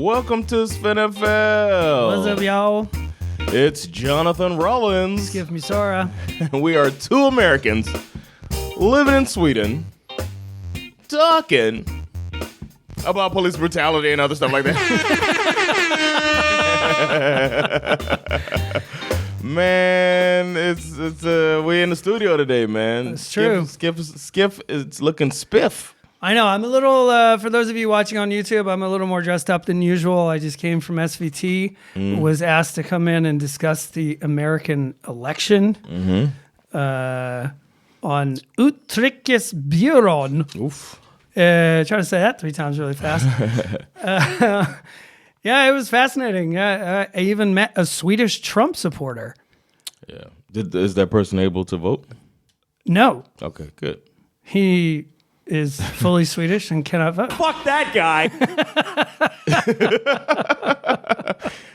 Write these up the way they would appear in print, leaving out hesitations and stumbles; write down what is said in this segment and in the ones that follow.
Welcome to SveNFL. What's up, y'all? It's Jonathan Rollins. Give me Sora. We are two Americans living in Sweden, talking about police brutality and other stuff like that. Man, it's we in the studio today, man. It's true. Schif is looking spiff. I know. I'm a little, for those of you watching on YouTube, I'm a little more dressed up than usual. I just came from SVT, was asked to come in and discuss the American election on Utrikesbyrån. Oof. Try to say that 3 times really fast. Yeah, it was fascinating. I even met a Swedish Trump supporter. Yeah. Is that person able to vote? No. Okay, good. He is fully Swedish and cannot vote. Fuck that guy.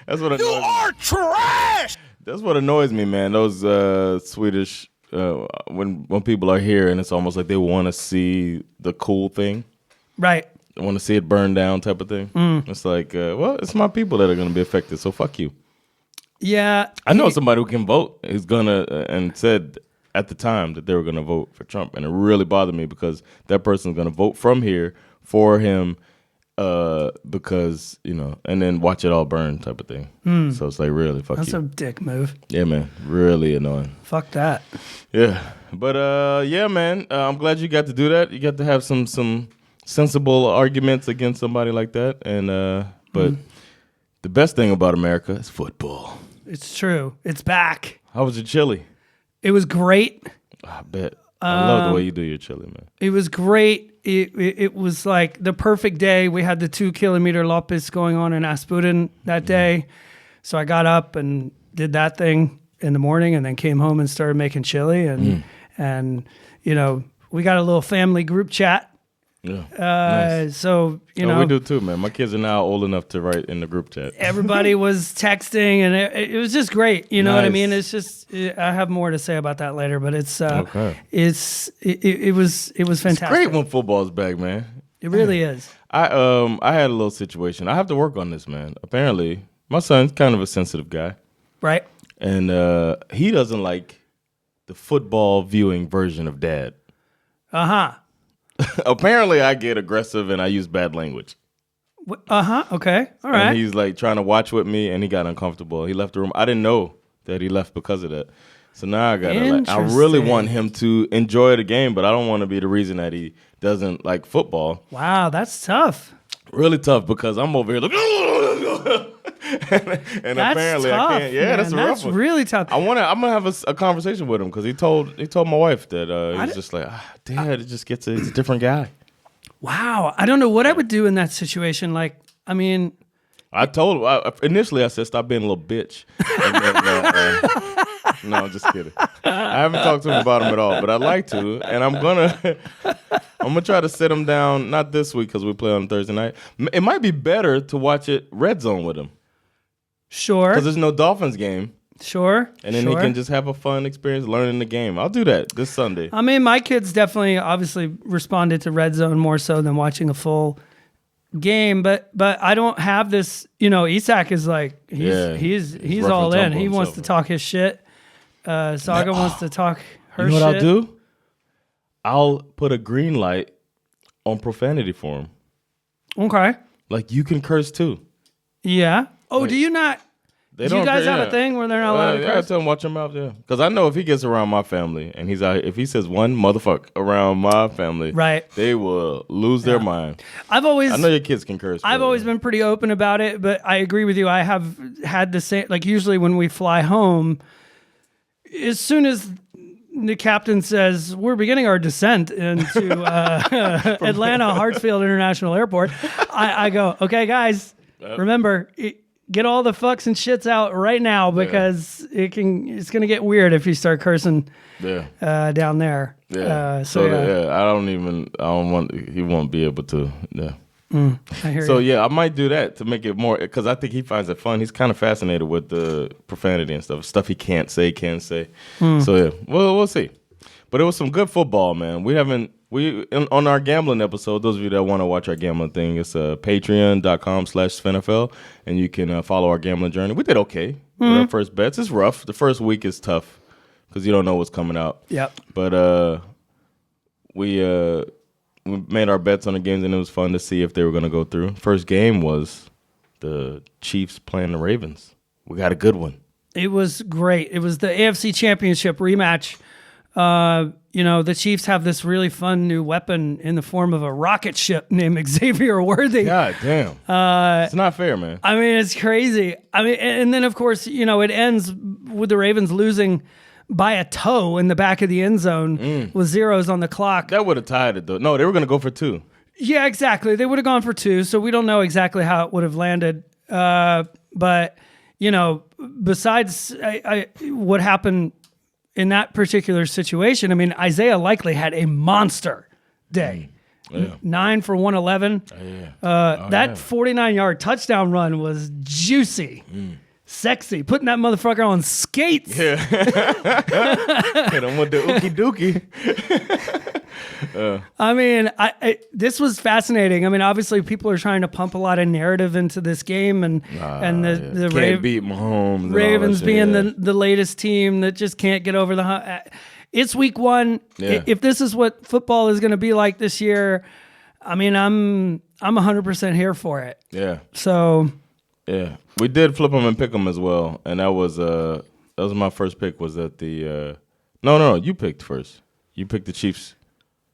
That's what annoys You are trash. That's what annoys me, man. Those Swedish when people are here and it's almost like they want to see the cool thing. Right. They want to see it burn down type of thing. It's like, well, it's my people that are going to be affected, so fuck you. Yeah. I know somebody who can vote is going to and said at the time that they were going to vote for Trump, and it really bothered me because that person's going to vote from here for him because, you know, and then watch it all burn type of thing. So it's like, really, fuck That's you. a dick move. Yeah, man. Really annoying. Fuck that. Yeah. But, yeah, man, I'm glad you got to do that. You got to have some sensible arguments against somebody like that. And but the best thing about America is football. It's true. It's back. How was your chili? It was great. I bet. I love the way you do your chili, man. It was great. It was like the perfect day. We had the 2 kilometer loppis going on in Aspudden that day. So I got up and did that thing in the morning and then came home and started making chili. And you know, we got a little family group chat. Yeah. Nice. So, you know. We do too, man. My kids are now old enough to write in the group chat. Everybody was texting, and it was just great. You know what I Nice. mean? It's just I have more to say about that later, but it's Okay. it was fantastic. It's great when football's back, man. It really is. I had a little situation. I have to work on this, man. Apparently, my son's kind of a sensitive guy. Right? And he doesn't like the football viewing version of dad. Uh-huh. Apparently, I get aggressive and I use bad language. Uh-huh. Okay. All right. And he's like trying to watch with me, and he got uncomfortable. He left the room. I didn't know that he left because of that. So now I gotta. I really want him to enjoy the game, but I don't want to be the reason that he doesn't like football. Wow, that's tough. Really tough because I'm over here like, and That's apparently tough, I can't. Yeah, man. that's a rough That's one. really tough. I'm gonna have a conversation with him because he told my wife that he's just like, Dad, it just gets he's a different guy. Wow. I don't know what I would do in that situation. Like, I mean, I told him initially. I said, "Stop being a little bitch." And then, no, just kidding. I haven't talked to him about him at all, but I'd like to, and I'm gonna try to sit him down. Not this week because we play on Thursday night. It might be better to watch it Red Zone with him sure. because there's no Dolphins game. Sure. And then he can just have a fun experience learning the game. I'll do that this Sunday. I mean, my kids definitely obviously responded to Red Zone more so than watching a full game, but I don't have this, you know, Isak is like he's rough all and in. tumble He wants himself, to talk his shit. Saga wants to talk her You know shit. what I'll do? I'll put a green light on profanity for him. Okay. Like you can curse too. Yeah. Oh, do you not? They Do you guys have a thing where they're not allowed to I curse? tell him watch your mouth, yeah. Because I know if he gets around my family and he's out, if he says one motherfucker around my family, Right. they will lose their mind. I know your kids can curse. I've always been pretty open about it, but I agree with you. I have had the same, like usually when we fly home, as soon as the captain says, we're beginning our descent into Atlanta Hartsfield International Airport, I go, okay, guys, remember, get all the fucks and shits out right now because it's going to get weird if you start cursing down there. Yeah. He won't be able to. Yeah. I hear you. Yeah, I might do that to make it more, because I think he finds it fun. He's kind of fascinated with the profanity and stuff he can't say. So yeah, well, we'll see. But it was some good football, man. We haven't on our gambling episode, those of you that want to watch our gambling thing, it's patreon.com/SveNFL, and you can follow our gambling journey. We did okay with our first bets. It's rough. The first week is tough because you don't know what's coming out. Yep. But we made our bets on the games, and it was fun to see if they were going to go through. First game was the Chiefs playing the Ravens. We got a good one. It was great. It was the AFC Championship rematch. The Chiefs have this really fun new weapon in the form of a rocket ship named Xavier Worthy. God damn. It's not fair, man. I mean, it's crazy. I mean, and then, of course, it ends with the Ravens losing by a toe in the back of the end zone with zeros on the clock. That would have tied it, though. No, they were going to go for 2. Yeah, exactly. They would have gone for 2, so we don't know exactly how it would have landed. But, besides what happened in that particular situation, I mean, Isaiah likely had a monster day. Yeah. 9 for 111. That 49-yard touchdown run was juicy. Sexy. Putting that motherfucker on skates. Yeah. Hit him with the ookie dookie. I mean, this was fascinating. I mean, obviously, people are trying to pump a lot of narrative into this game, and the can't beat Mahomes. Ravens being the latest team that just can't get over the hump. It's week 1. Yeah. If this is what football is going to be like this year, I mean, I'm 100% here for it. Yeah. So. Yeah, we did flip them and pick them as well, and that was my first pick. Was that the no, you picked first. You picked the Chiefs.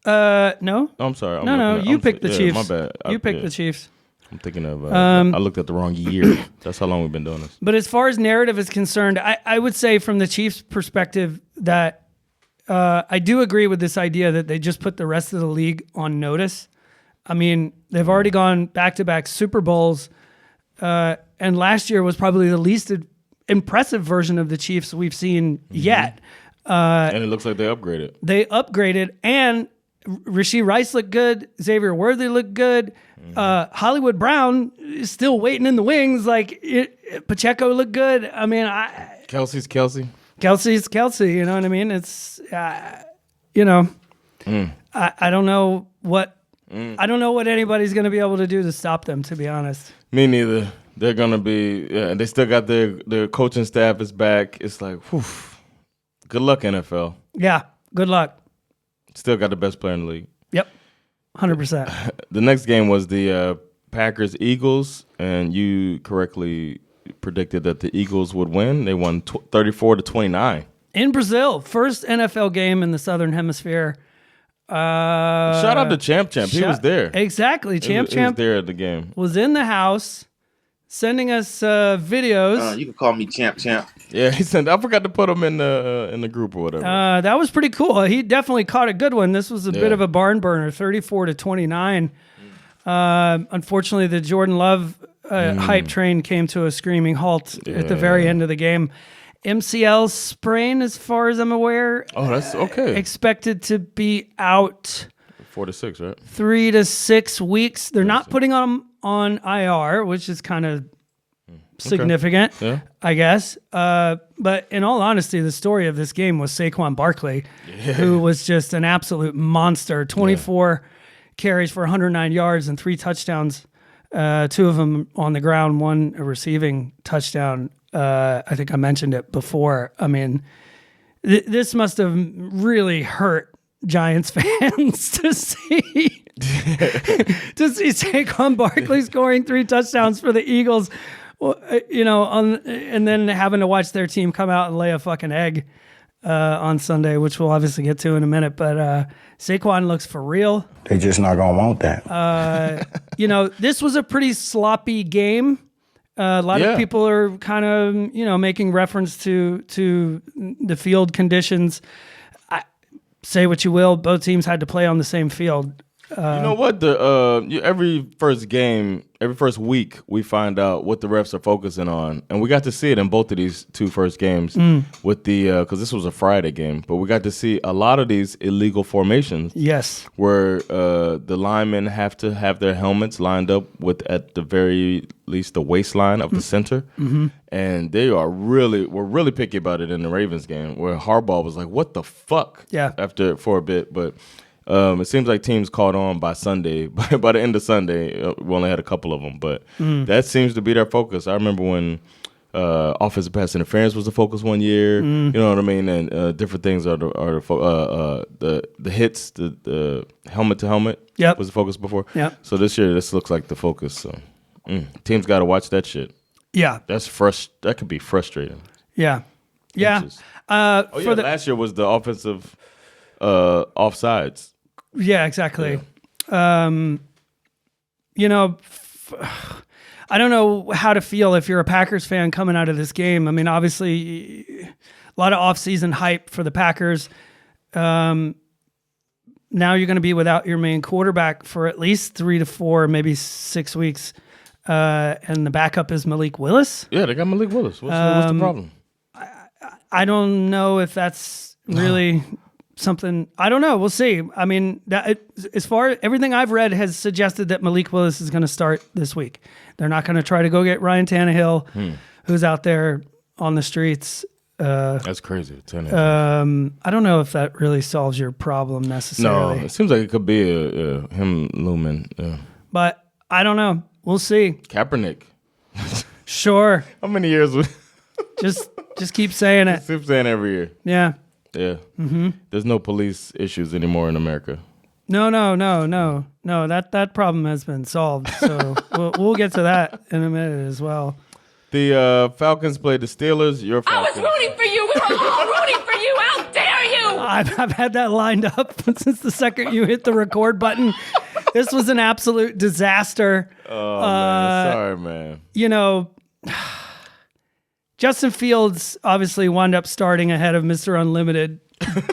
No. Oh, I'm sorry. No, you picked the Chiefs. My bad. You picked the Chiefs. I'm thinking of. I looked at the wrong year. That's how long we've been doing this. But as far as narrative is concerned, I would say from the Chiefs' perspective that I do agree with this idea that they just put the rest of the league on notice. I mean, they've already gone back-to-back Super Bowls. And last year was probably the least impressive version of the Chiefs we've seen yet. And it looks like they upgraded. They upgraded, and Rashee Rice looked good. Xavier Worthy looked good. Hollywood Brown is still waiting in the wings. Pacheco looked good. I mean, Kelsey's Kelsey. Kelsey's Kelsey. You know what I mean? It's, I don't know what. I don't know what anybody's going to be able to do to stop them, to be honest. Me neither. They're going to be, they still got their coaching staff is back. It's like, whew. Good luck, NFL. Yeah, good luck. Still got the best player in the league. Yep, 100%. The next game was the Packers-Eagles, and you correctly predicted that the Eagles would win. They won 34-29. In Brazil, first NFL game in the Southern Hemisphere. Shout out to Champ. He was there. Exactly. Champ was there at the game. Was in the house sending us videos. You can call me Champ. Yeah, he sent. I forgot to put him in the group or whatever. That was pretty cool. He definitely caught a good one. This was a bit of a barn burner, 34-29. Unfortunately, the Jordan Love hype train came to a screaming halt at the very end of the game. MCL sprain, as far as I'm aware. Oh, that's okay. Expected to be out 4 to 6, right? 3 to 6 weeks. They're not putting him on IR, which is kind of significant, I guess. But in all honesty, the story of this game was Saquon Barkley, who was just an absolute monster. 24 carries for 109 yards and 3 touchdowns. 2 of them on the ground, 1 a receiving touchdown. I think I mentioned it before. I mean, this must have really hurt Giants fans to see Saquon Barkley scoring 3 touchdowns for the Eagles, and then having to watch their team come out and lay a fucking egg on Sunday, which we'll obviously get to in a minute. But Saquon looks for real. They just not gonna want that. This was a pretty sloppy game. A lot of people are kind of, making reference to the field conditions. Say what you will, both teams had to play on the same field. You know what? Every first week, we find out what the refs are focusing on, and we got to see it in both of these 2 first games with because this was a Friday game, but we got to see a lot of these illegal formations. Yes, where the linemen have to have their helmets lined up with at the very least the waistline of the center, and they were really picky about it in the Ravens game, where Harbaugh was like, "What the fuck?" Yeah, for a bit, but. It seems like teams caught on by Sunday. By the end of Sunday, we only had a couple of them, but that seems to be their focus. I remember when offensive pass interference was the focus one year. You know what I mean? And different things are the hits, the helmet to helmet was the focus before. Yep. So this year, this looks like the focus. So teams got to watch that shit. Yeah. That could be frustrating. Yeah. Yeah. Last year was the offensive offsides. Yeah, exactly. Yeah. I don't know how to feel if you're a Packers fan coming out of this game. I mean, obviously, a lot of offseason hype for the Packers. Now you're going to be without your main quarterback for at least 3 to 4, maybe 6 weeks. And the backup is Malik Willis. Yeah, they got Malik Willis. What's the problem? I don't know if that's really something. I don't know. We'll see. I mean, as far everything I've read has suggested that Malik Willis is going to start this week. They're not going to try to go get Ryan Tannehill, who's out there on the streets. That's crazy. I don't know if that really solves your problem necessarily. No, it seems like it could be him looming. Yeah. But I don't know. We'll see. Kaepernick. Sure. How many years? Just keep saying it. Keep saying every year. Yeah. Yeah. Mm-hmm. There's no police issues anymore in America. No. That problem has been solved. So we'll get to that in a minute as well. The Falcons played the Steelers. Your Falcons. I was rooting for you. We were all rooting for you. How dare you? I've had that lined up since the second you hit the record button. This was an absolute disaster. Oh, man. Sorry, man. Justin Fields obviously wound up starting ahead of Mr. Unlimited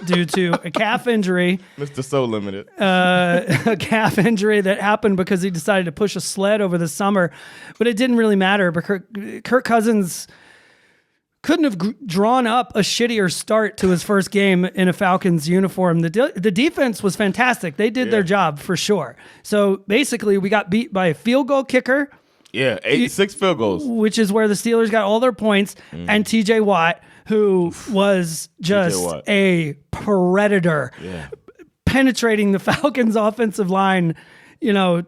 due to a calf injury. Mr. So Limited. A calf injury that happened because he decided to push a sled over the summer. But it didn't really matter because Kirk Cousins couldn't have drawn up a shittier start to his first game in a Falcons uniform. The defense was fantastic. They did their job for sure. So basically, we got beat by a field goal kicker. Yeah, 6 field goals. Which is where the Steelers got all their points. And TJ Watt, who was just a predator, penetrating the Falcons' offensive line,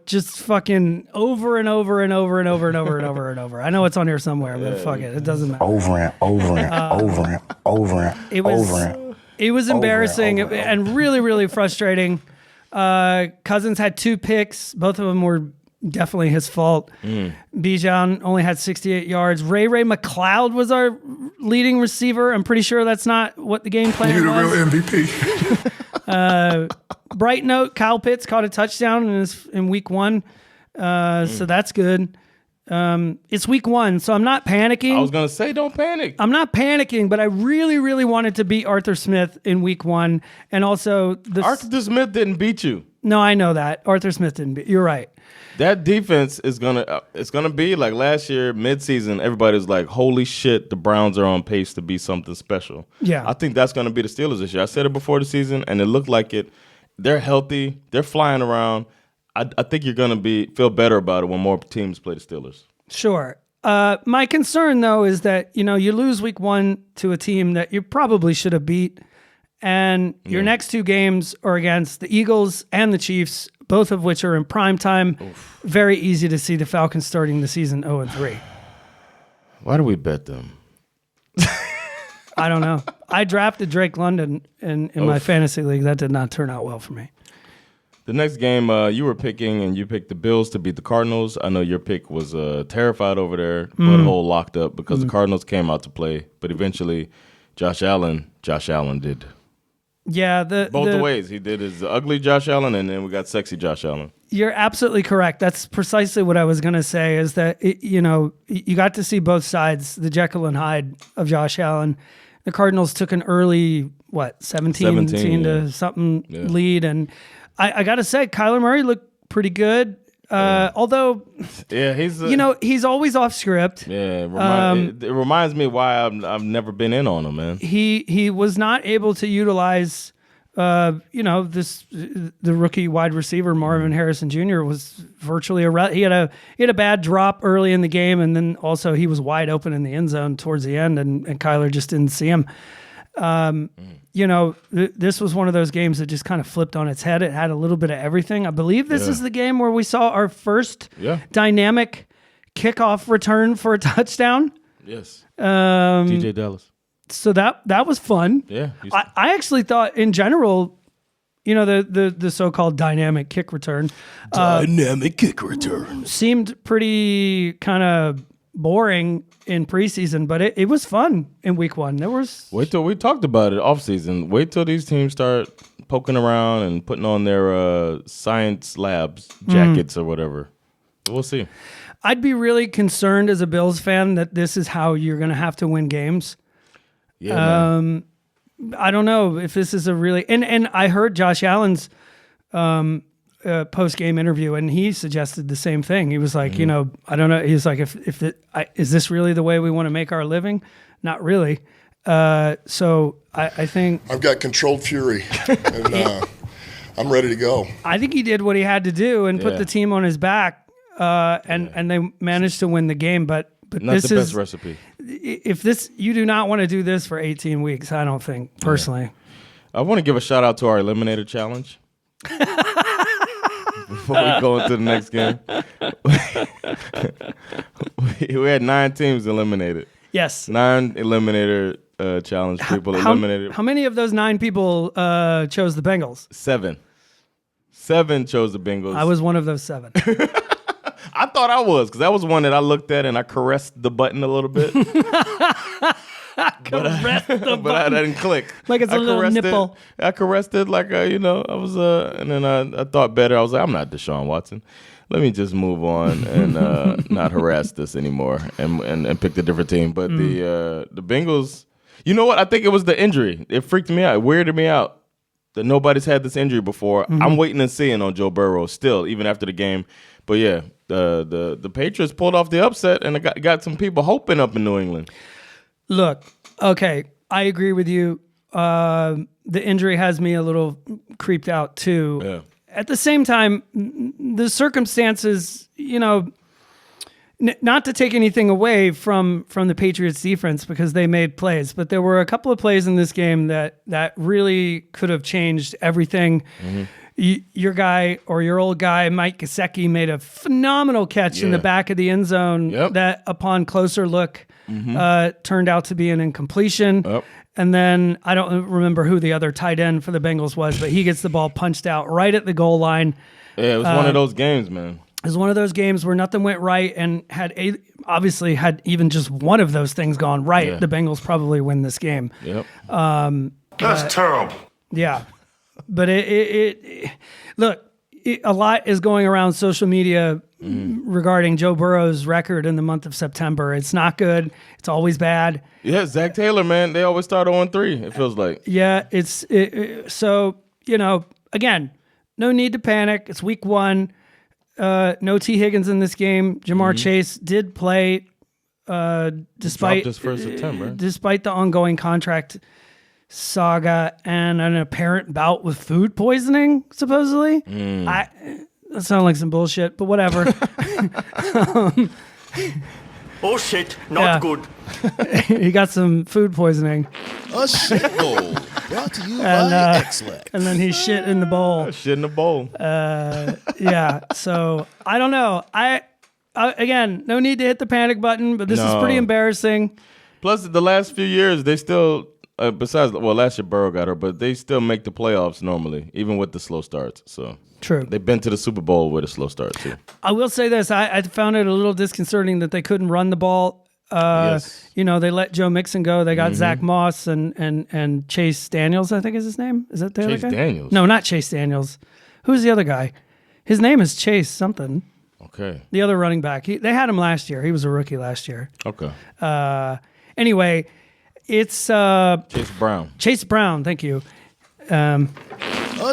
just fucking over and over and over and over and over and over and over. I know it's on here somewhere, but fuck it. It doesn't matter. Over and over and over and It was embarrassing and really, really frustrating. Cousins had 2 picks. Both of them were definitely his fault. Bijan only had 68 yards. Ray McLeod was our leading receiver. I'm pretty sure that's not what the game plan was. You're the real MVP. Bright note, Kyle Pitts caught a touchdown in week 1. So that's good. It's week 1, so I'm not panicking. I was going to say, don't panic. I'm not panicking, but I really, really wanted to beat Arthur Smith in week 1. And also... Arthur Smith didn't beat you. No, I know that. Arthur Smith didn't beat you. You're right. That defense is it's gonna be like last year, midseason. Everybody's like, "Holy shit, the Browns are on pace to be something special." Yeah, I think that's gonna be the Steelers this year. I said it before the season, and it looked like it. They're healthy. They're flying around. I think you're gonna feel better about it when more teams play the Steelers. Sure. My concern though is that you lose week 1 to a team that you probably should have beat, and your next 2 games are against the Eagles and the Chiefs, both of which are in prime time. Oof. Very easy to see the Falcons starting the season 0-3. Why do we bet them? I don't know. I drafted Drake London in my fantasy league. That did not turn out well for me. The next game you were picking, and you picked the Bills to beat the Cardinals. I know your pick was terrified over there, butthole locked up because the Cardinals came out to play. But eventually, Josh Allen did. Yeah, both ways. He did his ugly Josh Allen, and then we got sexy Josh Allen. You're absolutely correct. That's precisely what I was going to say, is that, you got to see both sides, the Jekyll and Hyde of Josh Allen. The Cardinals took an early, 17 to something lead. And I got to say, Kyler Murray looked pretty good. Although, he's he's always off script. Yeah, it reminds me why I've never been in on him, man. He was not able to utilize, the rookie wide receiver Marvin Harrison Jr. was virtually he had a bad drop early in the game, and then also he was wide open in the end zone towards the end, and Kyler just didn't see him. This was one of those games that just kind of flipped on its head. It had a little bit of everything. I believe this is the game where we saw our first dynamic kickoff return for a touchdown. Yes. DJ Dallas. So that was fun. Yeah. I actually thought in general, the so-called dynamic kick return. Seemed pretty kind of boring in preseason, but it was fun in week one. Wait till we talked about it off season. Wait till these teams start poking around and putting on their science labs jackets or whatever. We'll see. I'd be really concerned as a Bills fan that this is how you're going to have to win games. Yeah. I don't know if this is a really and I heard Josh Allen's post-game interview, and he suggested the same thing. He was like, I don't know. He was like, is this really the way we want to make our living? Not really. So I think I've got controlled fury, and I'm ready to go. I think he did what he had to do and put the team on his back, and they managed to win the game. But not this the best is recipe. If you do not want to do this for 18 weeks, I don't think personally. I want to give a shout out to our Eliminator Challenge. Before we go into the next game, we had 9 teams eliminated. Yes. 9 Eliminator Challenge people eliminated. How many of those 9 people chose the Bengals? 7. 7 chose the Bengals. I was one of those 7. I thought I was, because that was one that I looked at and I caressed the button a little bit. But I didn't click. Like it's a little nipple. I caressed it like, I was, and then I thought better. I was like, I'm not Deshaun Watson. Let me just move on and not harass this anymore and pick a different team. But the Bengals, you know what? I think it was the injury. It freaked me out. It weirded me out that nobody's had this injury before. I'm waiting and seeing on Joe Burrow still, even after the game. But yeah, the Patriots pulled off the upset and got some people hoping up in New England. Look, okay, I agree with you. The injury has me a little creeped out too. Yeah. At the same time, the circumstances, not to take anything away from the Patriots defense because they made plays, but there were a couple of plays in this game that really could have changed everything. Your guy or your old guy, Mike Gesicki, made a phenomenal catch in the back of the end zone that upon closer look turned out to be an incompletion. And then I don't remember who the other tight end for the Bengals was, but he gets the ball punched out right at the goal line. Yeah, it was one of those games, man. It was one of those games where nothing went right, and obviously had even just one of those things gone right, the Bengals probably win this game. Yep. That's terrible. Yeah. But look, a lot is going around social media regarding Joe Burrow's record in the month of September. It's not good. It's always bad. Yeah, Zach Taylor, man, they always start 0-3, it feels like. Yeah, so, again, no need to panic. It's week 1. No T. Higgins in this game. Jamar Chase did play despite his first attempt, right? Despite the ongoing contract saga and an apparent bout with food poisoning, supposedly. That sounds like some bullshit, but whatever. Oh shit, not good. He got some food poisoning. A shit bowl brought to you by X-Lax. And then he shit in the bowl. Shit in the bowl. Yeah, so I don't know. Again, no need to hit the panic button, but this is pretty embarrassing. Plus, the last few years, they still... last year Burrow got her, but they still make the playoffs normally, even with the slow starts. So true. They've been to the Super Bowl with a slow start too. I will say this: I found it a little disconcerting that they couldn't run the ball. Yes. They let Joe Mixon go. They got Zach Moss and Chase Daniels. I think is his name. Is that the other guy? Chase Daniels? No, not Chase Daniels. Who's the other guy? His name is Chase something. Okay. The other running back. They had him last year. He was a rookie last year. Okay. Anyway. It's Chase Brown, thank you. A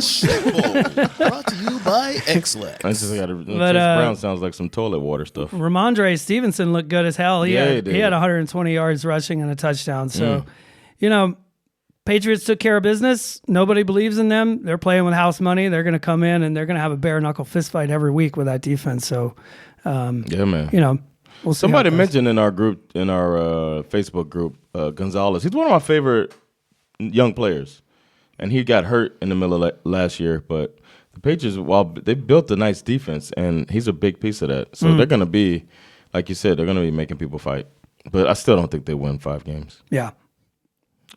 shit bowl brought to you by X-Lax. Chase Brown sounds like some toilet water stuff. Ramondre Stevenson looked good as hell. He had 120 yards rushing and a touchdown. So, Patriots took care of business. Nobody believes in them. They're playing with house money. They're going to come in and they're going to have a bare knuckle fist fight every week with that defense. So, yeah, man. We'll see. Somebody mentioned in our group, in our Facebook group, Gonzalez. He's one of my favorite young players, and he got hurt in the middle of last year. But the Patriots, while they built a nice defense, and he's a big piece of that. So they're going to be, like you said, they're going to be making people fight. But I still don't think they win 5 games. Yeah.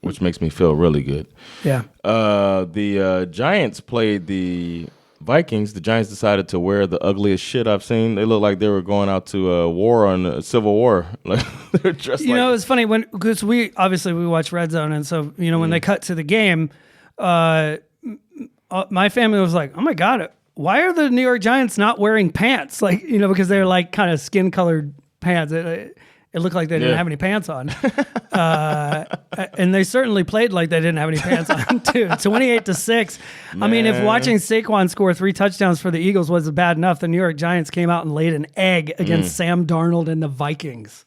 Which makes me feel really good. Yeah. The Giants played the Vikings. The Giants decided to wear the ugliest shit I've seen. They looked like they were going out to a war on a civil war. Like they're dressed. You know, it's funny because we watch Red Zone, and so when they cut to the game, my family was like, "Oh my god, why are the New York Giants not wearing pants?" Like because they're like kind of skin colored pants. It looked like they didn't have any pants on. And they certainly played like they didn't have any pants on, too. 28-6. Man. I mean, if watching Saquon score 3 touchdowns for the Eagles was bad enough, the New York Giants came out and laid an egg against Sam Darnold and the Vikings.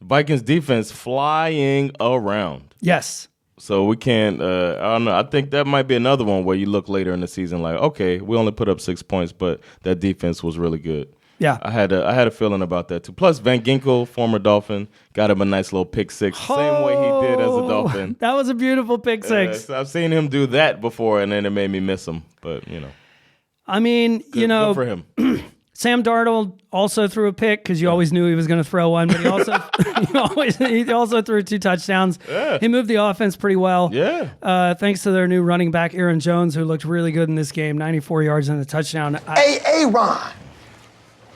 Vikings defense flying around. Yes. So we can't, I don't know. I think that might be another one where you look later in the season like, okay, we only put up 6 points, but that defense was really good. Yeah, I had a feeling about that too. Plus, Van Ginkel, former Dolphin, got him a nice little pick six, same way he did as a Dolphin. That was a beautiful pick six. So I've seen him do that before, and then it made me miss him. But I mean, good for him. Sam Darnold also threw a pick because you always knew he was going to throw one, but he also he also threw 2 touchdowns. Yeah. He moved the offense pretty well. Yeah. Thanks to their new running back Aaron Jones, who looked really good in this game, 94 yards and a touchdown. Hey, Ron.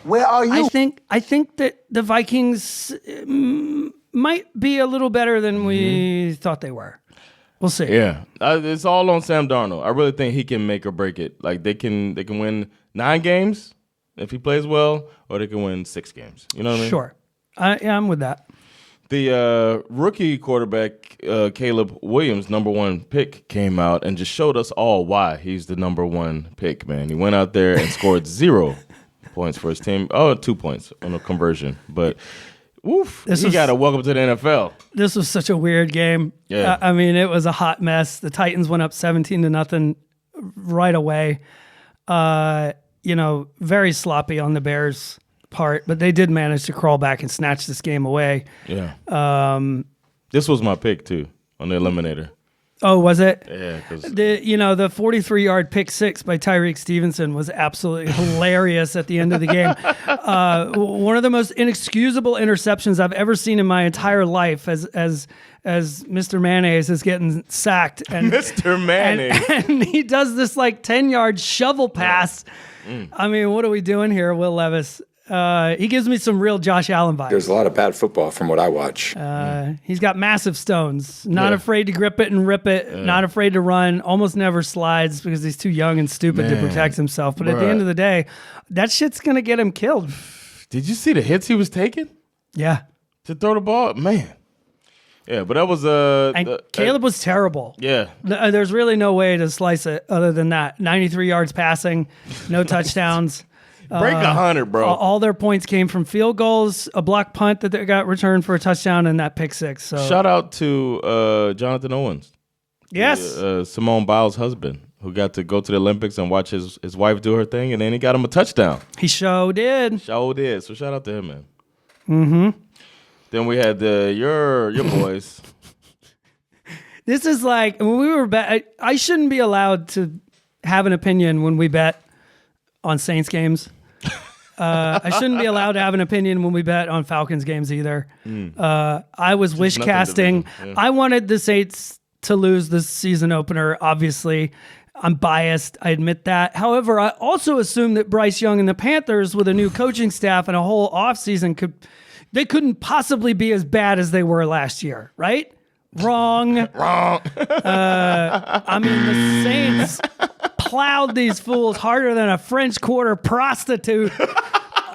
Where are you? I think that the Vikings might be a little better than we thought they were. We'll see. Yeah, it's all on Sam Darnold. I really think he can make or break it. Like they can win 9 games if he plays well, or they can win 6 games. You know what I mean? Sure. I'm with that. The rookie quarterback, Caleb Williams, number 1 pick, came out and just showed us all why he's the number 1 pick, man. He went out there and scored 0 points for his team. Oh, 2 points on a conversion. But, woof, he got a welcome to the NFL. This was such a weird game. Yeah. I mean, it was a hot mess. The Titans went up 17-0 right away. Very sloppy on the Bears' part, but they did manage to crawl back and snatch this game away. Yeah. This was my pick, too, on the Eliminator. Oh, was it? Yeah. The 43-yard pick six by Tyreek Stevenson was absolutely hilarious at the end of the game. One of the most inexcusable interceptions I've ever seen in my entire life as Mr. Mayonnaise is getting sacked. And Mr. Mayonnaise. And he does this 10-yard shovel pass. I mean, what are we doing here, Will Levis? He gives me some real Josh Allen vibes. There's a lot of bad football from what I watch. He's got massive stones. Not afraid to grip it and rip it. Not afraid to run. Almost never slides because he's too young and stupid to protect himself. But at the end of the day, that shit's going to get him killed. Did you see the hits he was taking? Yeah. To throw the ball? Man. Yeah, but that was and Caleb was terrible. Yeah. There's really no way to slice it other than that. 93 yards passing, no touchdowns. Break 100, bro. All their points came from field goals, a block punt that they got returned for a touchdown, and that pick six. So shout out to Jonathan Owens. Yes. Simone Biles' husband, who got to go to the Olympics and watch his wife do her thing, and then he got him a touchdown. He sure did. Sure did. So shout out to him, man. Mm-hmm. Then we had your boys. This is like when we were bet. I shouldn't be allowed to have an opinion when we bet on Saints games. I shouldn't be allowed to have an opinion when we bet on Falcons games either. I was wish casting. Yeah. I wanted the Saints to lose this season opener. Obviously, I'm biased. I admit that. However, I also assumed that Bryce Young and the Panthers, with a new coaching staff and a whole offseason, couldn't possibly be as bad as they were last year, right? Wrong. Wrong. I mean, the Saints plowed these fools harder than a French Quarter prostitute.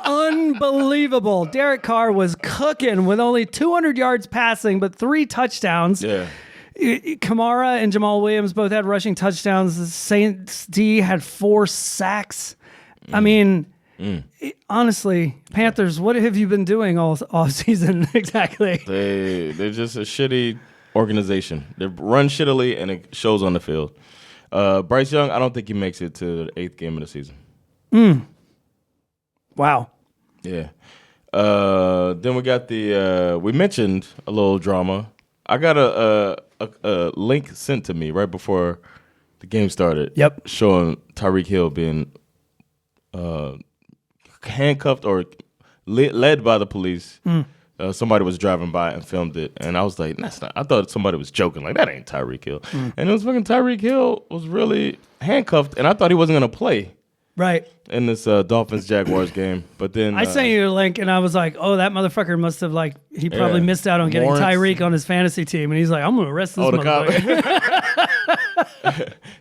Unbelievable. Derek Carr was cooking with only 200 yards passing, but 3 touchdowns. Yeah. Kamara and Jamal Williams both had rushing touchdowns. The Saints D had 4 sacks. I mean, honestly, Panthers, what have you been doing all season exactly? They're just a shitty organization. They run shittily, and it shows on the field. Bryce Young, I don't think he makes it to the 8th game of the season. Wow. Yeah. Then we got we mentioned a little drama. I got a link sent to me right before the game started. Yep. Showing Tyreek Hill being handcuffed or led by the police. Somebody was driving by and filmed it, and I was like, "That's not." I thought somebody was joking, like that ain't Tyreek Hill, and it was fucking Tyreek Hill was really handcuffed, and I thought he wasn't gonna play Right. in this Dolphins Jaguars game. But then I sent you a link, and I was like, "Oh, that motherfucker must have he probably missed out on getting Lawrence. Tyreek on his fantasy team." And he's like, "I'm gonna arrest this the motherfucker."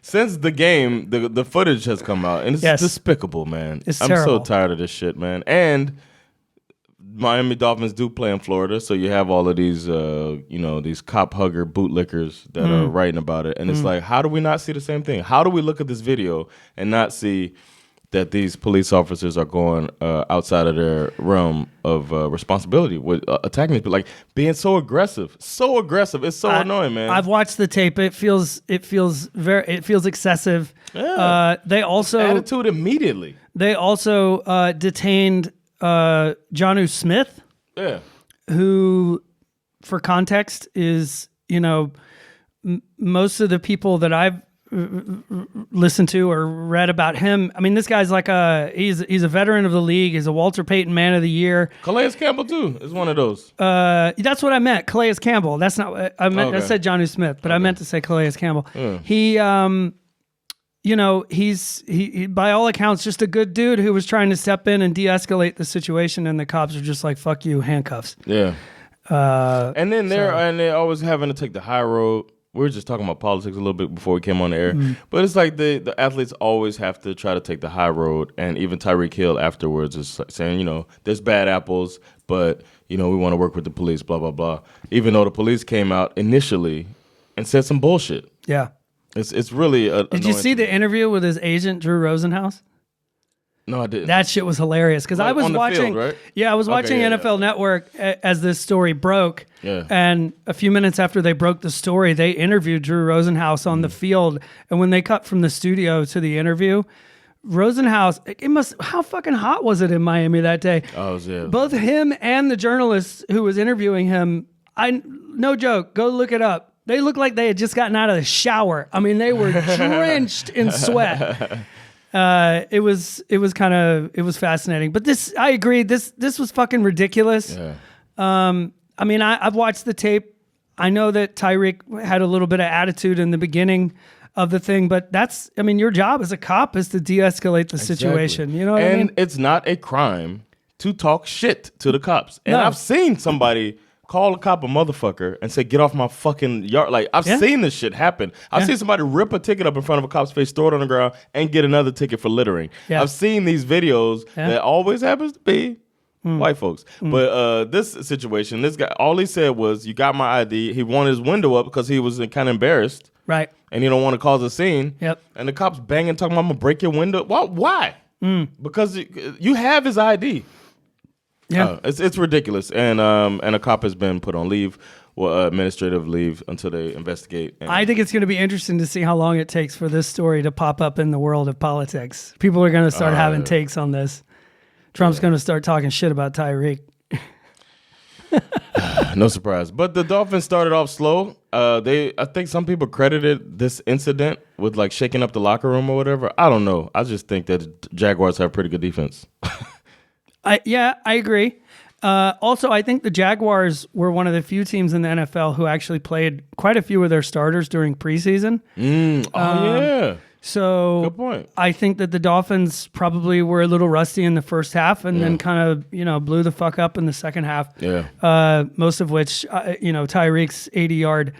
since the game, the footage has come out, and it's despicable, man. It's I'm terrible. so tired of this shit, man. And Miami Dolphins do play in Florida, so you have all of these, these cop hugger bootlickers that are writing about it, and it's like, how do we not see the same thing? How do we look at this video and not see that these police officers are going outside of their realm of responsibility with attacking people, like being so aggressive? It's so annoying, man. I've watched the tape. It feels excessive. Yeah. They also attitude immediately. They also detained Jonnu Smith, who, for context, is most of the people that I've listened to or read about him. I mean, this guy's like he's a veteran of the league. He's a Walter Payton Man of the Year. Calais Campbell too is one of those. That's what I meant. Calais Campbell. That's not what I meant. Okay. I said Jonnu Smith, but I meant to say Calais Campbell. Yeah. He by all accounts just a good dude who was trying to step in and de-escalate the situation, and the cops are just like, "Fuck you, handcuffs." Yeah. And then they're always having to take the high road. We were just talking about politics a little bit before we came on the air, but it's like the athletes always have to try to take the high road, and even Tyreek Hill afterwards is saying, there's bad apples, but we want to work with the police, blah blah blah. Even though the police came out initially and said some bullshit. Yeah. It's really. Did you see the interview with his agent Drew Rosenhaus? No, I didn't. That shit was hilarious because I was on the watching. field, right? Yeah, I was watching NFL Network as this story broke. Yeah. And a few minutes after they broke the story, they interviewed Drew Rosenhaus on the field. And when they cut from the studio to the interview, Rosenhaus, how fucking hot was it in Miami that day? Oh, yeah. Both him and the journalist who was interviewing him, no joke, go look it up. They looked like they had just gotten out of the shower. I mean, they were drenched in sweat. It was fascinating. But I agree. This was fucking ridiculous. Yeah. I mean, I've watched the tape. I know that Tyreek had a little bit of attitude in the beginning of the thing, but your job as a cop is to de-escalate the situation. You know what I mean? And it's not a crime to talk shit to the cops. And I've seen somebody call a cop a motherfucker and say, "Get off my fucking yard." Like, I've seen this shit happen. I've seen somebody rip a ticket up in front of a cop's face, throw it on the ground, and get another ticket for littering. Yeah. I've seen these videos that always happens to be white folks. But this situation, this guy, all he said was, "You got my ID." He wanted his window up because he was kind of embarrassed. Right. And you don't want to cause a scene. Yep. And the cops banging, talking about, "I'm going to break your window." Why? Because you have his ID. Yeah, it's ridiculous, and a cop has been put on leave, administrative leave, until they investigate. I think it's going to be interesting to see how long it takes for this story to pop up in the world of politics. People are going to start having takes on this. Trump's going to start talking shit about Tyreek. No surprise, but the Dolphins started off slow. I think some people credited this incident with like shaking up the locker room or whatever. I don't know. I just think that Jaguars have pretty good defense. I agree. Also, I think the Jaguars were one of the few teams in the NFL who actually played quite a few of their starters during preseason. Yeah. So Good point. I think that the Dolphins probably were a little rusty in the first half and then kind of, blew the fuck up in the second half. Yeah. Most of which, Tyreek's 80-yard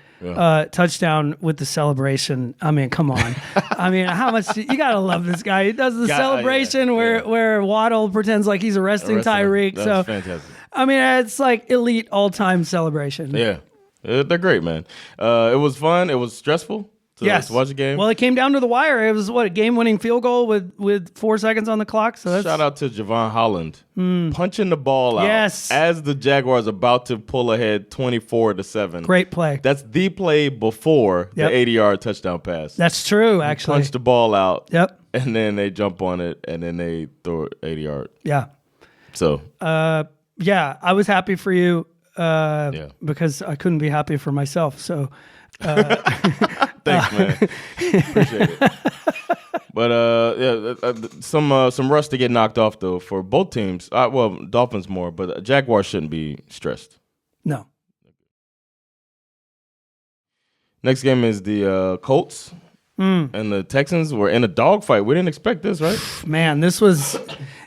touchdown with the celebration. I mean, come on. I mean, how much you gotta love this guy. He does the celebration where Waddle pretends like he's arresting Tyreek. That's fantastic. I mean, it's like elite all-time celebration. Yeah. They're great, man. It was fun. It was stressful. To watch the game. Well, it came down to the wire. It was a game-winning field goal with 4 seconds on the clock. So shout out to Javon Holland punching the ball out as the Jaguars about to pull ahead 24-7. Great play. That's the play before the 80-yard touchdown pass. That's true, actually. Punch the ball out. Yep. And then they jump on it, and then they throw it 80-yard. Yeah. So. I was happy for you. because I couldn't be happy for myself. So Thanks, man. Appreciate it. But some rust to get knocked off though for both teams. Well, Dolphins more, but Jaguars shouldn't be stressed. No. Next game is the Colts and the Texans were in a dogfight. We didn't expect this, right? Man, this was,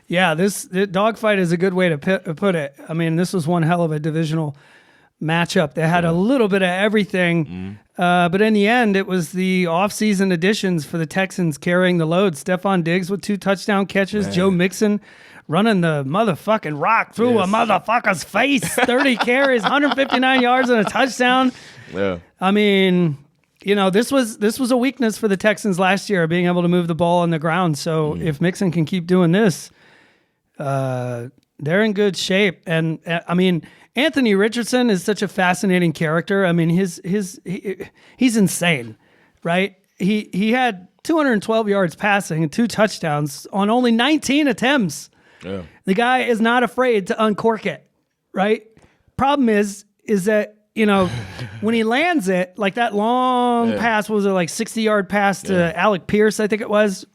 this dogfight is a good way to put it. I mean, this was one hell of a divisional matchup. They had a little bit of everything, but in the end, it was the offseason additions for the Texans carrying the load. Stephon Diggs with 2 touchdown catches, Joe Mixon running the motherfucking rock through a motherfucker's face, 30 carries, 159 yards and a touchdown. Yeah. I mean, this was a weakness for the Texans last year, being able to move the ball on the ground. So if Mixon can keep doing this, they're in good shape. And I mean, Anthony Richardson is such a fascinating character. I mean, he's insane, right? He had 212 yards passing and 2 touchdowns on only 19 attempts. Yeah. The guy is not afraid to uncork it, right? Problem is that, when he lands it, like that long pass, was it like 60-yard pass to Alec Pierce, I think it was.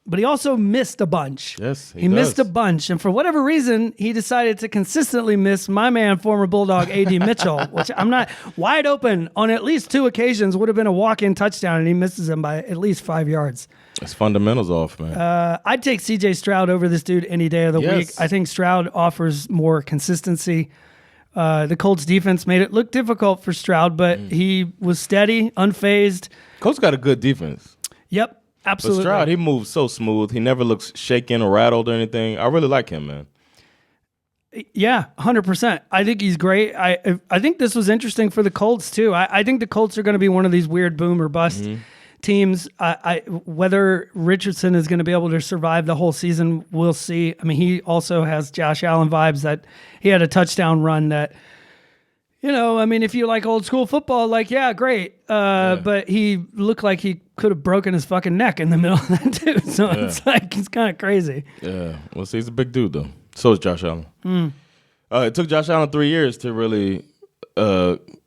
But he also missed a bunch. Yes, he missed a bunch. And for whatever reason, he decided to consistently miss my man, former Bulldog A.D. Mitchell, which I'm not wide open on at least 2 occasions, would have been a walk-in touchdown, and he misses him by at least 5 yards. It's fundamentals off, man. I'd take C.J. Stroud over this dude any day of the week. I think Stroud offers more consistency. The Colts defense made it look difficult for Stroud, but he was steady, unfazed. Colts got a good defense. Yep, absolutely. But Stroud, he moves so smooth. He never looks shaken or rattled or anything. I really like him, man. Yeah, 100%. I think he's great. I think this was interesting for the Colts, too. I think the Colts are going to be one of these weird boom or bust teams. Whether Richardson is going to be able to survive the whole season, we'll see. I mean, he also has Josh Allen vibes that he had a touchdown run that, I mean, if you like old school football, great. But he looked like he could have broken his fucking neck in the middle of that too. So it's like, it's kind of crazy. Yeah. Well, see, he's a big dude though. So is Josh Allen. It took Josh Allen 3 years to really,